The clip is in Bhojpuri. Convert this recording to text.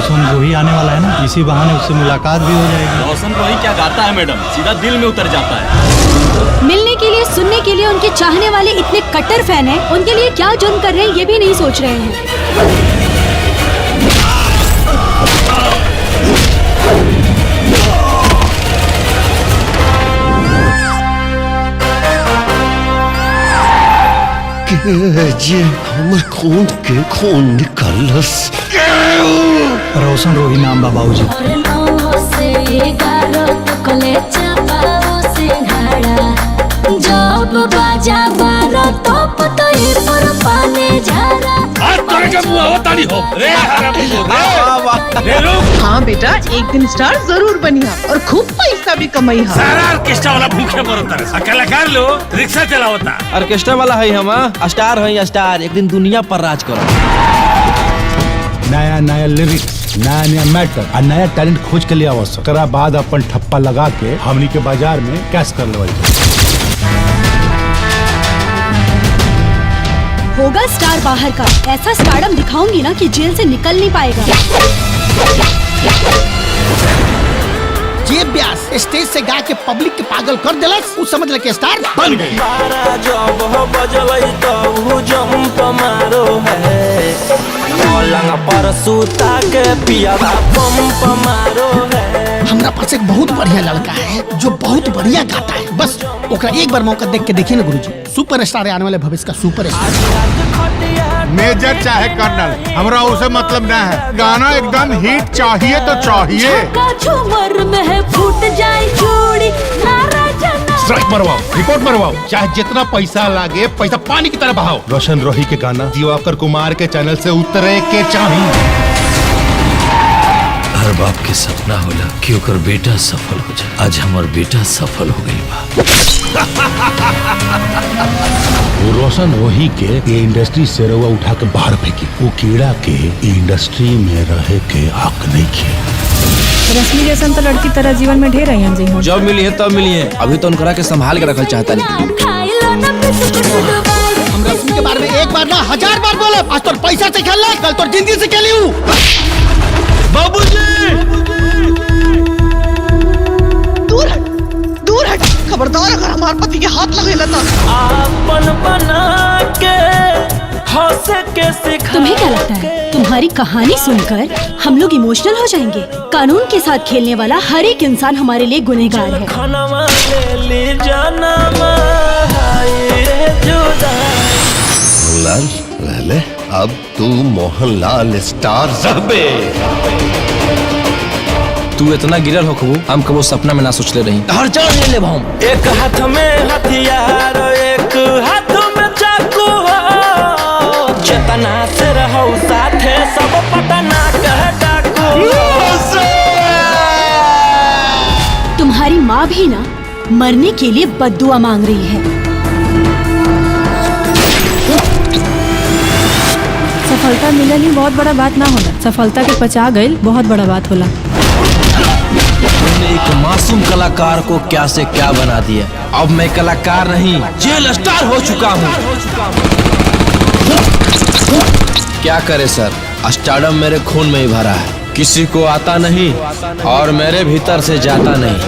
रोशन रोही आने वाला है ना, इसी बहाने उससे मुलाकात भी हो जाएगी। रोशन रोही क्या गाता है मैडम, सीधा दिल में उतर जाता है। मिलने के लिए, सुनने के लिए उनके चाहने वाले इतने कट्टर फैन हैं, उनके लिए क्या जुर्म कर रहे हैं ये भी नहीं सोच रहे हैं। हमर खून निकालस। रोशन रोही नाम बा बाबूजी। जब बाजा बारा तब तो ये पर पाने झारा। आज तोरे के मुंह आवतानी हो रे हाँ बेटा, एक दिन स्टार जरूर बनिया और खूब पैसा भी कमाई। सारा ऑर्केस्ट्रा वाला भूखे मरता है, कलाकार लो रिक्शा चलावता। ऑर्केस्ट्रा वाला है हम, स्टार है स्टार, एक दिन दुनिया पर राज करो। नया नया लिरिक्स, नया नया मैटर और नया टैलेंट खोज के लिए आवश्यक। तरा बाद अपन ठप्पा लगा के हमनी के बाजार में कैश कर ले। होगा स्टार बाहर का, ऐसा स्टारडम दिखाऊंगी ना कि जेल से निकल नहीं पाएगा। ये ब्यास स्टेज से गा के पब्लिक के पागल कर दिलस, उ समझ ले के स्टार बन गई। पर सूता के पियादा पंप मारो है। हमरा पास एक बहुत बढ़िया लड़का है जो बहुत बढ़िया गाता है, बस ओकरा एक बार मौका देख के देखिए ना गुरुजी, सुपरस्टार आने वाले भविष्य का सुपरस्टार। मेजर चाहे कर्नल, हमरा उसे मतलब ना है, गाना एकदम हिट चाहिए तो चाहिए। झूमर में फूट जाए चूड़ी, स्ट्राइक मरवाओ, रिपोर्ट मरवाओ, चाहे जितना पैसा लागे, पैसा पानी की तरह बहाओ। रोशन रोही के गाना दिवाकर कुमार के चैनल से उतरे के चाहिए। हर बाप के सपना होला कि ओकर बेटा सफल हो जाए। आज हमार बेटा सफल हो गई बा। वो रोशन रोही के ये इंडस्ट्री से रवा उठा के बाहर फेंकी। वो कीड़ा के इंडस्ट्री में रहे के हक नहीं किए। रश्मि जैसन तो लड़की तरह जीवन में ढेर आई जी। जब मिली है तब मिली है, अभी तो उनकरा के संभाल के रखल चाहता नहीं। हम रश्मि के बारे में एक बार ना 1000 बार बोले, आज तो पैसा से खेल, कल तो जिंदगी से खेली। बाबूजी दूर हट, दूर हट, खबरदार अगर हमारे पति के हाथ लगे तो। आपन बना के हंसे के सिखा। तुम्हें क्या लगता है तुम्हारी कहानी सुनकर हम लोग इमोशनल हो जाएंगे? कानून के साथ खेलने वाला हर एक इंसान हमारे लिए गुनहगार है। मोहनलाल, अब तू मोहनलाल स्टार रहबे। तू इतना गिरल हो कबू, हम कबू सपना में ना सोच ले रही। हर जान ले ले हम। एक हाथ में हथियार, एक हाथ में चाकू हो। चेतना से रहो साथे, सब पटना कह डाकू। तुम्हारी माँ भी ना मरने के लिए बद्दुआ मांग रही है। सफलता मिलल ही बहुत बड़ा बात ना होला, सफलता के पचा गई बहुत बड़ा बात होला। तुमने एक मासूम कलाकार को क्या से क्या बना दिया। अब मैं कलाकार नहीं, जेल स्टार हो चुका हूँ। क्या करे सर, स्टारडम मेरे खून में ही भरा है, किसी को आता नहीं और मेरे भीतर से जाता नहीं।